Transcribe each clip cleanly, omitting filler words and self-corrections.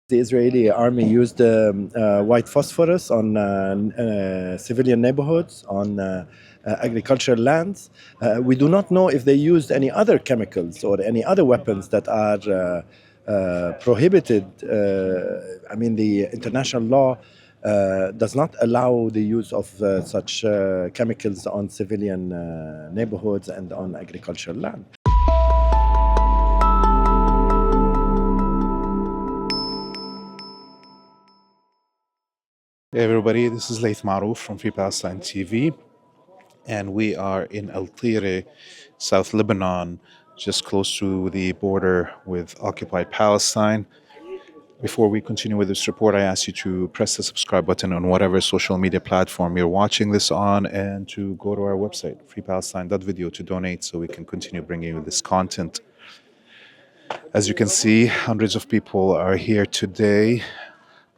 The Israeli army used white phosphorus on civilian neighborhoods, on agricultural lands. We do not know if they used any other chemicals or any other weapons that are prohibited. The international law does not allow the use of such chemicals on civilian neighborhoods and on agricultural land. Hey everybody, this is Laith Marouf from Free Palestine TV, and we are in Al-Aqsa, South Lebanon, just close to the border with occupied Palestine. Before we continue with this report, I ask you to press the subscribe button on whatever social media platform you're watching this on, and to go to our website, freepalestine.video, to donate so we can continue bringing you this content. As you can see, hundreds of people are here today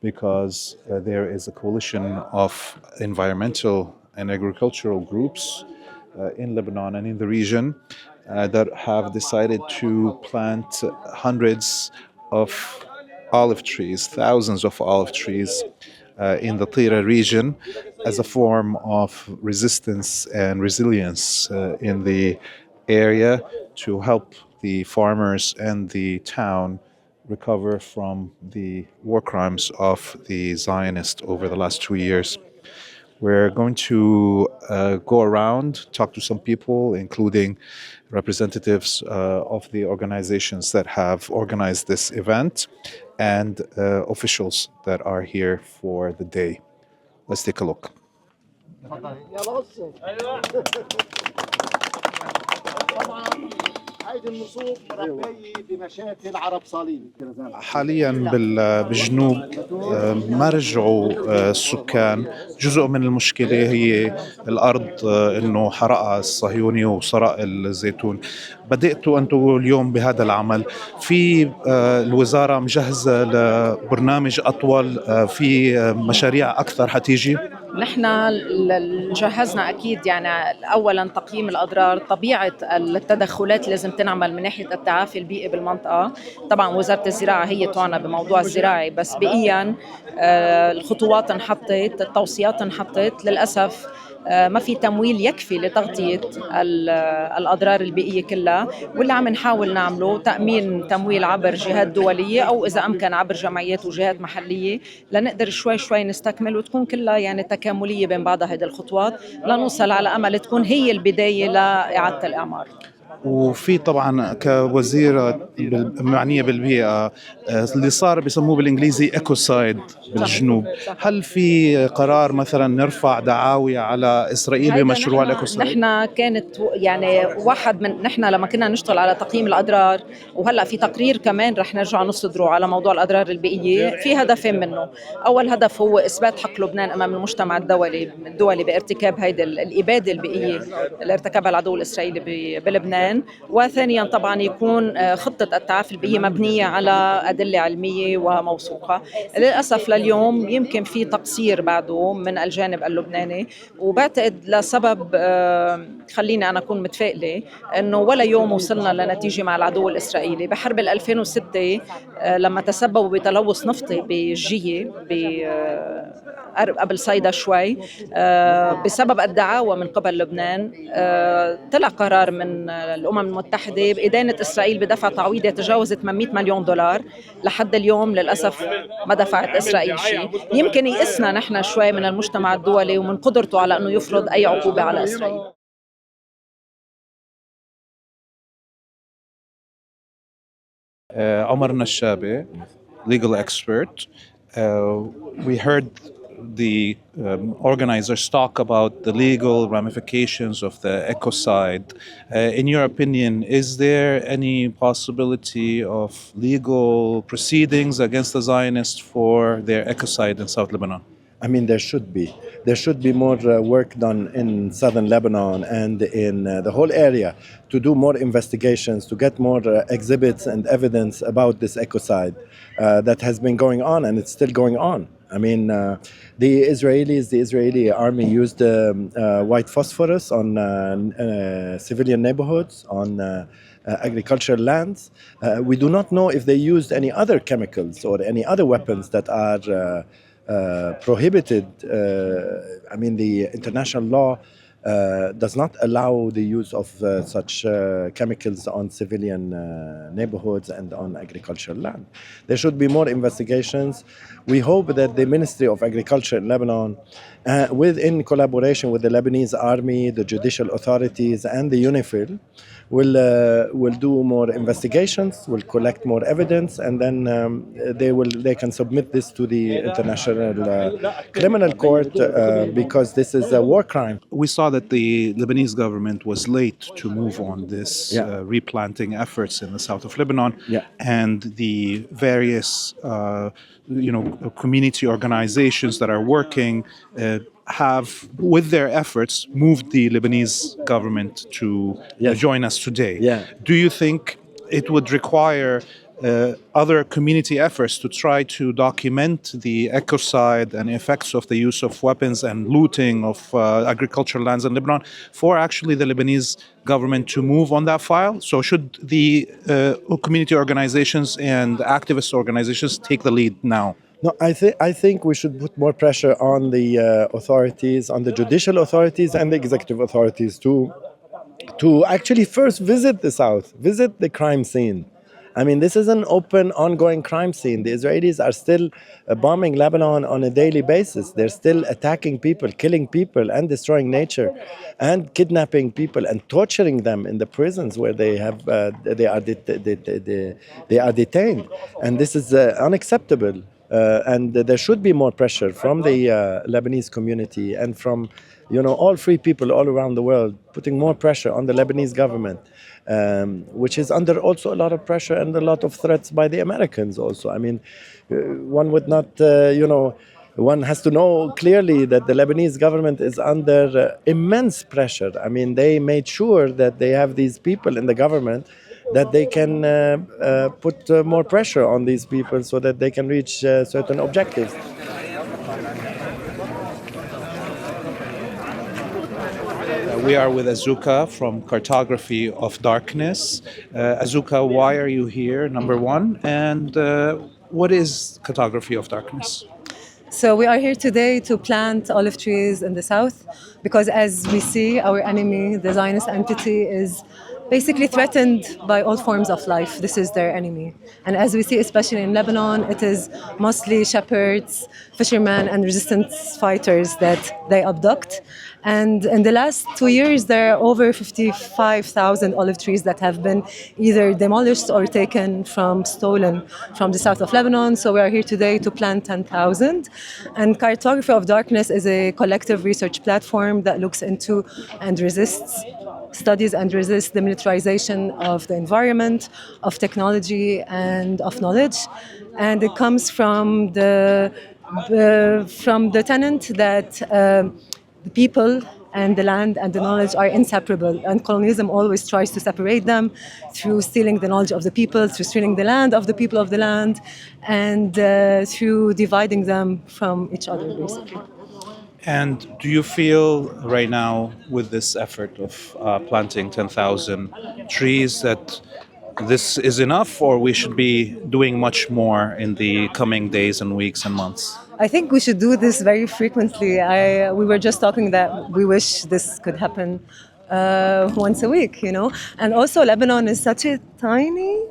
because there is a coalition of environmental and agricultural groups in Lebanon and in the region that have decided to plant hundreds of olive trees, thousands of olive trees in the Tira region as a form of resistance and resilience in the area to help the farmers and the town recover from the war crimes of the Zionists over the last 2 years. We're going to go around, talk to some people, including representatives of the organizations that have organized this event and officials that are here for the day. Let's take a look. حاليا بالجنوب ما رجعوا السكان. جزء من المشكلة هي الأرض إنه حرقها الصهيوني وسرق الزيتون. بدأتوا أنتم اليوم بهذا العمل. في الوزارة مجهزة لبرنامج أطول، في مشاريع أكثر حتيجي؟ نحن جهزنا أكيد، يعني أولاً تقييم الأضرار، طبيعة التدخلات لازم تنعمل من ناحية التعافي البيئي بالمنطقة. طبعاً وزارة الزراعة هي تعنى بموضوع الزراعي، بس بيئياً الخطوات انحطت، التوصيات انحطت. للأسف ما في تمويل يكفي لتغطية الأضرار البيئية كلها، واللي عم نحاول نعمله تأمين تمويل عبر جهات دولية أو إذا أمكن عبر جمعيات وجهات محلية، لنقدر شوي شوي نستكمل وتكون كلها يعني تكاملية بين بعضها هذه الخطوات، لنوصل على أمل تكون هي البداية لإعادة الإعمار. وفي طبعا كوزيرة معنية بالبيئة اللي صار بيسموه بالإنجليزي Ecocide بالجنوب. هل في قرار مثلا نرفع دعاوي على إسرائيل بمشروع الإيكوسايد؟ نحن كانت يعني واحد من نحن لما كنا نشتغل على تقييم الأضرار، وهلأ في تقرير كمان رح نرجع نصدره على موضوع الأضرار البيئية. في هدفين منه. أول هدف هو إثبات حق لبنان أمام المجتمع الدولي بارتكاب هيدي الإبادة البيئية اللي ارتكبها العدو الإسرائيلي بلبنان. وثانيا طبعا يكون خطة التعافي البيئي مبنية على أدلة علمية وموثوقة. للأسف لليوم يمكن في تقصير بعده من الجانب اللبناني، وبعتقد لسبب خليني أنا أكون متفائلة أنه ولا يوم وصلنا لنتيجة مع العدو الإسرائيلي. بحرب 2006 لما تسببوا بتلوث نفطي بالجية قبل صيدا شوي بسبب الدعاوى من قبل لبنان، طلع قرار من الأمم المتحدة بإدانة إسرائيل بدفع تعويض يتجاوز 800 مليون دولار. لحد اليوم للأسف ما دفعت إسرائيل شيء. يمكن يئسنا نحن شوي من المجتمع الدولي ومن قدرته على أنه يفرض أي عقوبة على إسرائيل. عمر النشابي, legal expert. We heard the organizers talk about the legal ramifications of the ecocide. In your opinion, is there any possibility of legal proceedings against the Zionists for their ecocide in South Lebanon? I mean, there should be. There should be more work done in southern Lebanon and in the whole area to do more investigations, to get more exhibits and evidence about this ecocide that has been going on, and it's still going on. I mean, the Israeli army used white phosphorus on civilian neighborhoods, on agricultural lands. We do not know if they used any other chemicals or any other weapons that are prohibited. The international law does not allow the use of such chemicals on civilian neighborhoods and on agricultural land. There should be more investigations. We hope that the Ministry of Agriculture in Lebanon, in collaboration with the Lebanese army, the judicial authorities, and the UNIFIL, will do more investigations, will collect more evidence, and then they can submit this to the International Criminal Court because this is a war crime. We saw that the Lebanese government was late to move on this replanting efforts in the south of Lebanon, and the various community organizations that are working have, with their efforts, moved the Lebanese government to join us today. Do you think it would require other community efforts to try to document the ecocide and effects of the use of weapons and looting of agricultural lands in Lebanon for actually the Lebanese government to move on that file? So should the community organizations and activist organizations take the lead now? No, I think we should put more pressure on the authorities, on the judicial authorities and the executive authorities to actually first visit the south, visit the crime scene. This is an open, ongoing crime scene. The Israelis are still bombing Lebanon on a daily basis. They're still attacking people, killing people, and destroying nature, and kidnapping people and torturing them in the prisons where they are detained. And this is unacceptable. And there should be more pressure from the Lebanese community and from all free people all around the world, putting more pressure on the Lebanese government, which is under also a lot of pressure and a lot of threats by the Americans also. One would not, one has to know clearly that the Lebanese government is under immense pressure. They made sure that they have these people in the government that they can put more pressure on these people so that they can reach certain objectives. We are with Azuka from Cartography of Darkness. Azuka, why are you here, number one? And what is Cartography of Darkness? So we are here today to plant olive trees in the south because, as we see, our enemy, the Zionist entity, is basically threatened by all forms of life. This is their enemy. And as we see, especially in Lebanon, it is mostly shepherds, fishermen, and resistance fighters that they abduct. And in the last 2 years, there are over 55,000 olive trees that have been either demolished or stolen from the south of Lebanon. So we are here today to plant 10,000. And Cartography of Darkness is a collective research platform that looks into and studies and resists the militarization of the environment, of technology, and of knowledge. And it comes from the tenet that the people and the land and the knowledge are inseparable, and colonialism always tries to separate them through stealing the knowledge of the people, through stealing the land of the people of the land, and through dividing them from each other, basically. And do you feel right now, with this effort of planting 10,000 trees, that this is enough, or we should be doing much more in the coming days and weeks and months? I think we should do this very frequently. We were just talking that we wish this could happen once a week, And also, Lebanon is such a tiny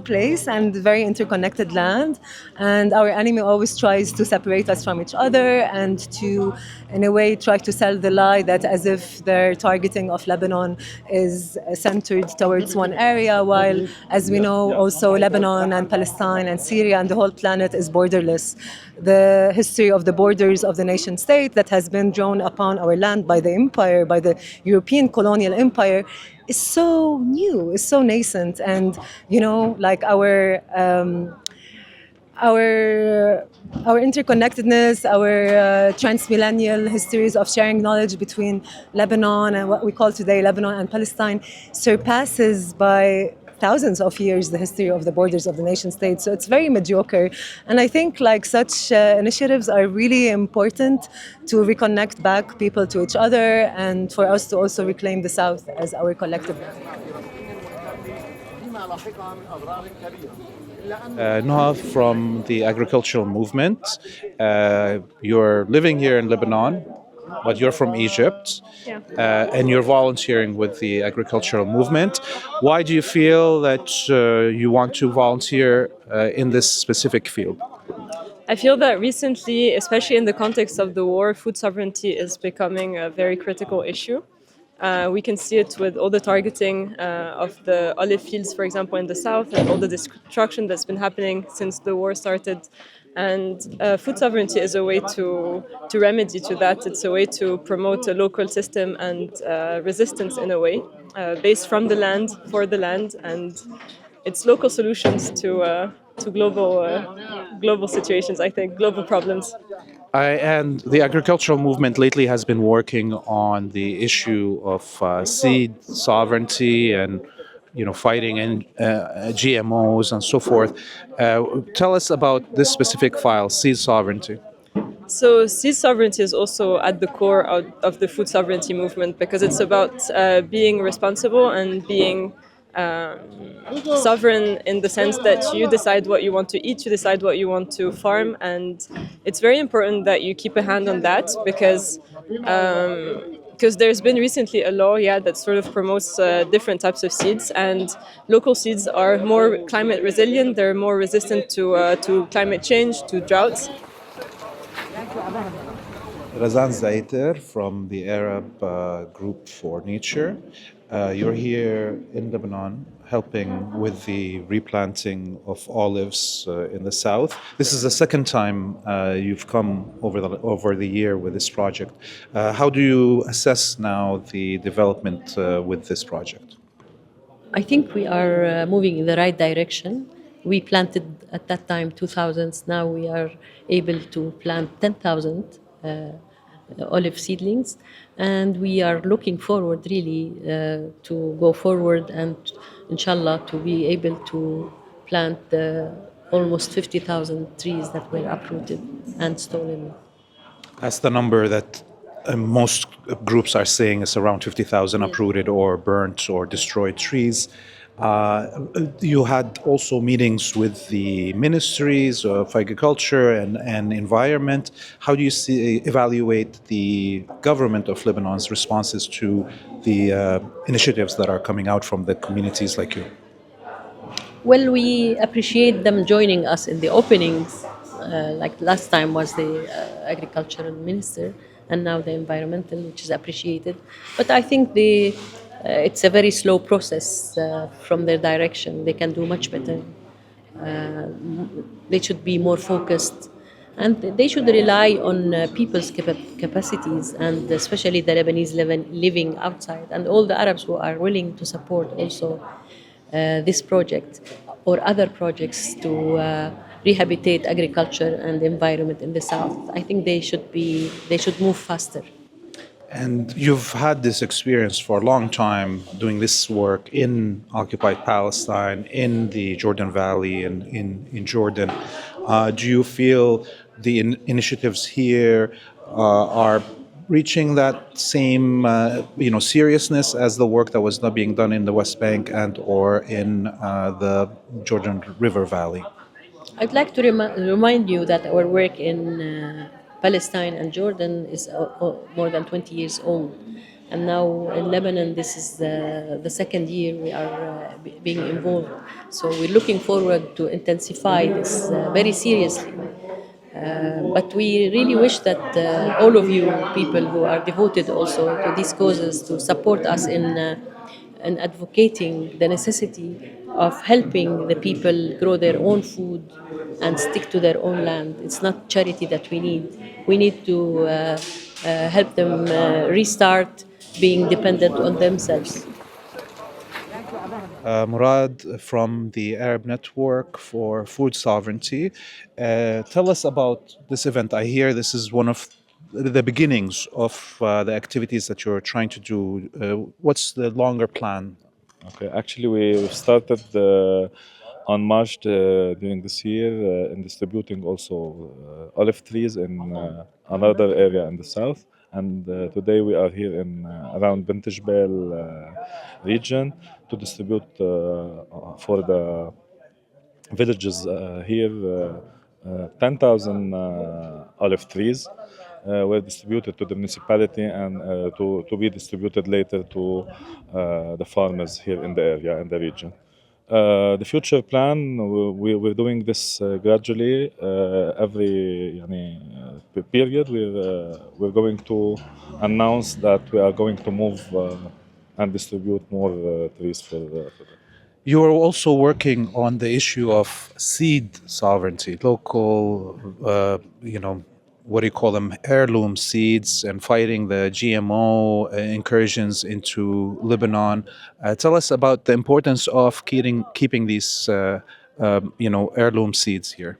place and very interconnected land, and our enemy always tries to separate us from each other and to, in a way, try to sell the lie that as if their targeting of Lebanon is centered towards one area, while, as we know, also Lebanon and Palestine and Syria and the whole planet is borderless. The history of the borders of the nation state that has been drawn upon our land by the empire, by the European colonial empire, is so new, is so nascent, and like our interconnectedness, our transmillennial histories of sharing knowledge between Lebanon and what we call today Lebanon and Palestine surpasses by thousands of years the history of the borders of the nation state. So it's very mediocre. And I think such initiatives are really important to reconnect back people to each other and for us to also reclaim the South as our collective. Noha from the agricultural movement. You're living here in Lebanon, but you're from Egypt, Yeah. and you're volunteering with the agricultural movement. Why do you feel that you want to volunteer in this specific field? I feel that recently, especially in the context of the war, food sovereignty is becoming a very critical issue. We can see it with all the targeting of the olive fields, for example, in the south, and all the destruction that's been happening since the war started. And food sovereignty is a way to remedy to that. It's a way to promote a local system and resistance in a way, based from the land, for the land, and it's local solutions to global situations. I think global problems. And the agricultural movement lately has been working on the issue of seed sovereignty and fighting and GMOs and so forth. Tell us about this specific file, seed sovereignty. So, seed sovereignty is also at the core of the food sovereignty movement because it's about being responsible and being sovereign in the sense that you decide what you want to eat, you decide what you want to farm, and it's very important that you keep a hand on that because there's been recently a law, that sort of promotes different types of seeds, and local seeds are more climate resilient. They're more resistant to climate change, to droughts. Razan Zaiter from the Arab Group for Nature. You're here in Lebanon helping with the replanting of olives in the south. This is the second time you've come over the year with this project. How do you assess now the development with this project? I think we are moving in the right direction. We planted at that time 2,000. Now we are able to plant 10,000 olive seedlings, and we are looking forward really to go forward and inshallah to be able to plant almost 50,000 trees that were uprooted and stolen. That's the number that most groups are saying is around 50,000 uprooted or burnt or destroyed trees. You had also meetings with the ministries of agriculture and environment. How do you evaluate the government of Lebanon's responses to the initiatives that are coming out from the communities like you? Well, we appreciate them joining us in the openings. Like last time was the agricultural minister, and now the environmental, which is appreciated. But I think it's a very slow process from their direction. They can do much better. They should be more focused, and they should rely on people's capacities, and especially the Lebanese living outside, and all the Arabs who are willing to support also this project or other projects to rehabilitate agriculture and the environment in the south. I think they should move faster. And you've had this experience for a long time doing this work in occupied Palestine, in the Jordan Valley, and in Jordan. Do you feel the initiatives here are reaching that same seriousness as the work that was not being done in the West Bank and or in the Jordan River Valley? I'd like to remind you that our work in Palestine and Jordan is more than 20 years old. And now in Lebanon, this is the second year we are being involved. So we're looking forward to intensify this very seriously. But we really wish that all of you people who are devoted also to these causes to support us in advocating the necessity of helping the people grow their own food and stick to their own land. It's not charity that we need. We need to help them restart being dependent on themselves. Murad from the Arab Network for Food Sovereignty. Tell us about this event. I hear this is one of the beginnings of the activities that you're trying to do. What's the longer plan? Okay, actually, we started on March during this year in distributing also olive trees in another area in the south. and today we are here in around Bint Jbail region to distribute for the villages here 10,000 olive trees were distributed to the municipality and to be distributed later to the farmers here in the area, in the region. The future plan, we're doing this gradually. Every period, we're going to announce that we are going to move and distribute more trees for them. You are also working on the issue of seed sovereignty, local, what do you call them, heirloom seeds, and fighting the GMO incursions into Lebanon. Tell us about the importance of keeping these, heirloom seeds here.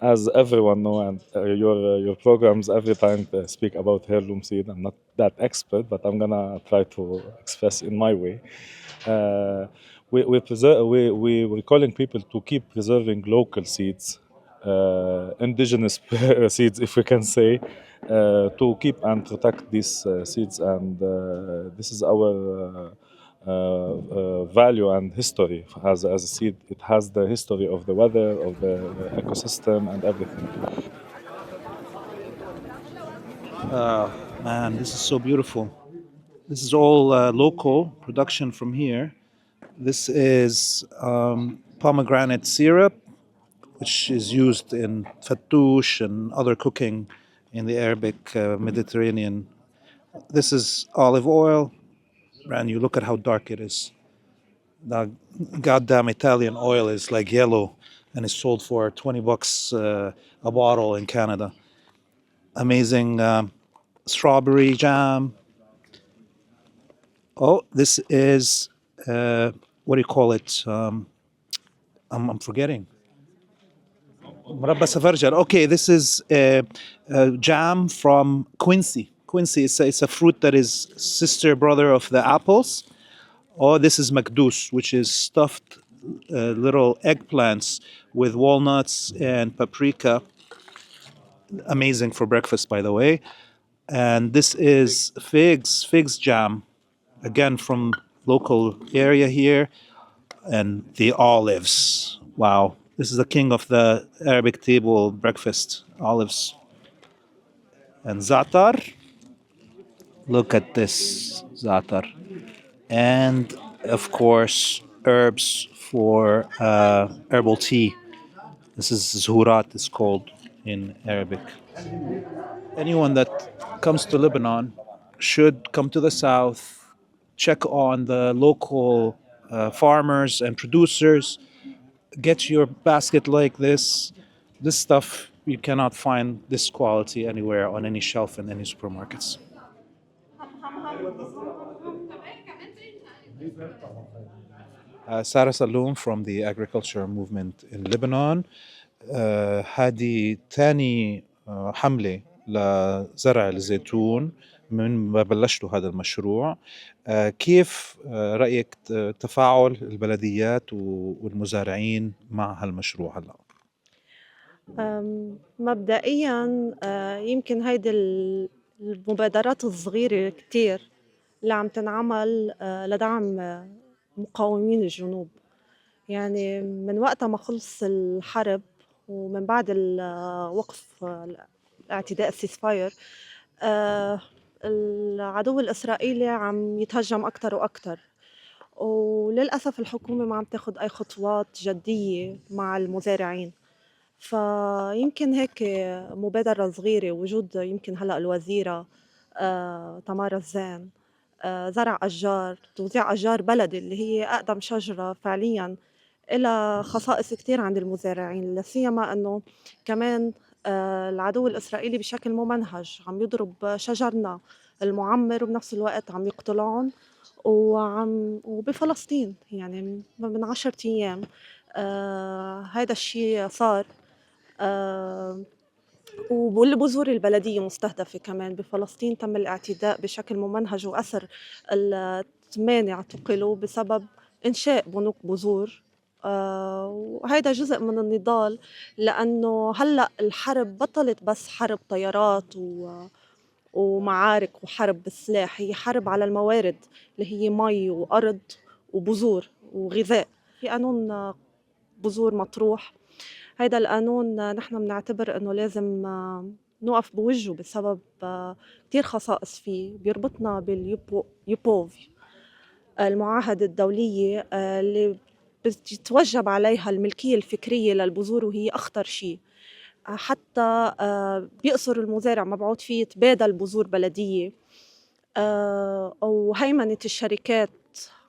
As everyone know, and your programs every time speak about heirloom seed. I'm not that expert, but I'm gonna try to express in my way. We're calling people to keep preserving local seeds, indigenous seeds, if we can say, to keep and protect these seeds. And this is our value and history as a seed. It has the history of the weather, of the ecosystem, and everything. Man, this is so beautiful. This is all local production from here. This is pomegranate syrup, which is used in fattoush and other cooking in the Arabic Mediterranean. This is olive oil. And you look at how dark it is. The goddamn Italian oil is like yellow and is sold for $20 a bottle in Canada. Amazing strawberry jam. Oh, this is, what do you call it? I'm forgetting. Murabba safarjar. Okay, this is jam from quincy. Quincy is it's a fruit that is sister brother of the apples. Oh, this is makdous, which is stuffed little eggplants with walnuts and paprika. Amazing for breakfast, by the way. And this is figs jam, again from local area here. And the olives. Wow, this is the king of the Arabic table breakfast, olives. And za'atar. Look at this za'atar. And of course, herbs for herbal tea. This is zuhurat, it's called in Arabic. Anyone that comes to Lebanon should come to the south, check on the local farmers and producers, get your basket like this. This stuff, you cannot find this quality anywhere on any shelf in any supermarkets. Sarah Saloom from the agriculture movement in Lebanon. هذه تاني حملة لزرع الزيتون من ما بلشتوا هذا المشروع. كيف رأيك تفاعل البلديات والمزارعين مع هالمشروع هلا؟ مبدئيا يمكن هيدي المبادرات الصغيرة كتير اللي عم تنعمل لدعم مقاومين الجنوب. يعني من وقت ما خلص الحرب ومن بعد وقف الاعتداء السيسفاير، العدو الإسرائيلي عم يتهجم أكتر وأكتر، وللأسف الحكومة ما عم تاخد أي خطوات جدية مع المزارعين. فيمكن هيك مبادرة صغيرة، وجود يمكن هلأ الوزيرة تمارا الزين، زرع أشجار، توزيع أشجار بلدي اللي هي أقدم شجرة فعلياً إلها خصائص كتير عند المزارعين، لا سيما إنه كمان العدو الإسرائيلي بشكل ممنهج عم يضرب شجرنا المعمر وبنفس الوقت عم يقتلعن وبفلسطين يعني من 10 أيام هيدا الشيء صار. والبذور البلدية مستهدفة كمان بفلسطين. تم الاعتداء بشكل ممنهج وأسر 8 اعتقلوا بسبب إنشاء بنوك بذور. وهيدا جزء من النضال، لأنه هلأ الحرب بطلت بس حرب طيارات ومعارك وحرب بالسلاح، هي حرب على الموارد اللي هي مي وأرض وبذور وغذاء. في قانون بذور مطروح، هيدا القانون نحن بنعتبر إنه لازم نوقف بوجهه بسبب كتير خصائص فيه. بيربطنا باليوبوف، المعاهدة الدولية اللي بتتوجب عليها الملكية الفكرية للبذور، وهي أخطر شيء. حتى بيقصر المزارع مبعوث فيه يتبادل بذور بلدية، وهيمنة الشركات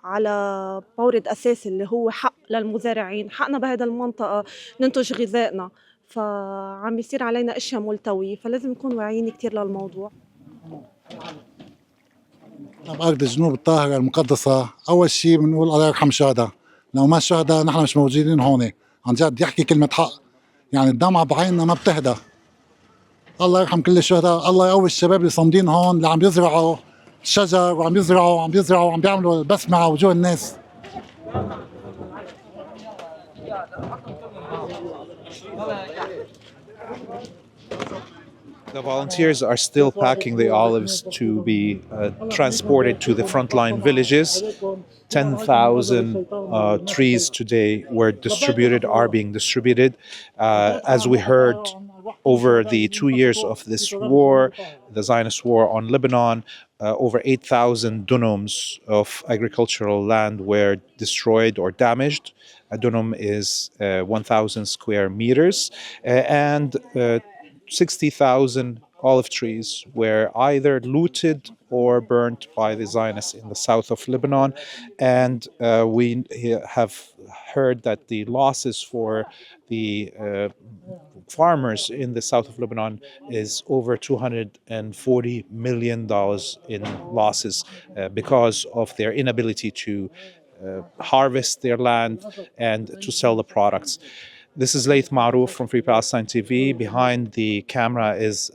على مورد أساسي اللي هو حق للمزارعين، حقنا بهذا المنطقة ننتج غذائنا. فعم بيصير علينا أشياء ملتوية، فلازم نكون واعيين كتير للموضوع. بأرض جنوب الطاهرة المقدسة، أول شيء بنقول الله يرحم الشهداء. لو ما الشهداء نحن مش موجودين هون. عن جد يحكي كلمة حق، يعني الدمعة بعيننا ما بتهدى. الله يرحم كل الشهداء، الله يقوي الشباب اللي صامدين هون، اللي عم يزرعوا الشجر وعم يزرعوا وعم بيعملوا البسمة على وجوه الناس. The volunteers are still packing the olives to be transported to the frontline villages. 10,000 trees today are being distributed. As we heard, over the 2 years of this war, the Zionist war on Lebanon, over 8,000 dunums of agricultural land were destroyed or damaged. A dunum is 1,000 square meters, and 60,000 olive trees were either looted or burnt by the Zionists in the south of Lebanon. And we have heard that the losses for the farmers in the south of Lebanon is over $240 million in losses because of their inability to harvest their land and to sell the products. This is Laith Marouf from Free Palestine TV. Behind the camera is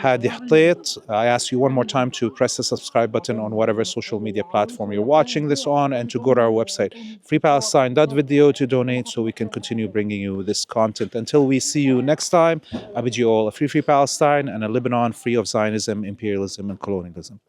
Hadi Hotait. I ask you one more time to press the subscribe button on whatever social media platform you're watching this on, and to go to our website, freepalestine.video, to donate so we can continue bringing you this content. Until we see you next time, I bid you all a free Palestine and a Lebanon free of Zionism, imperialism, and colonialism.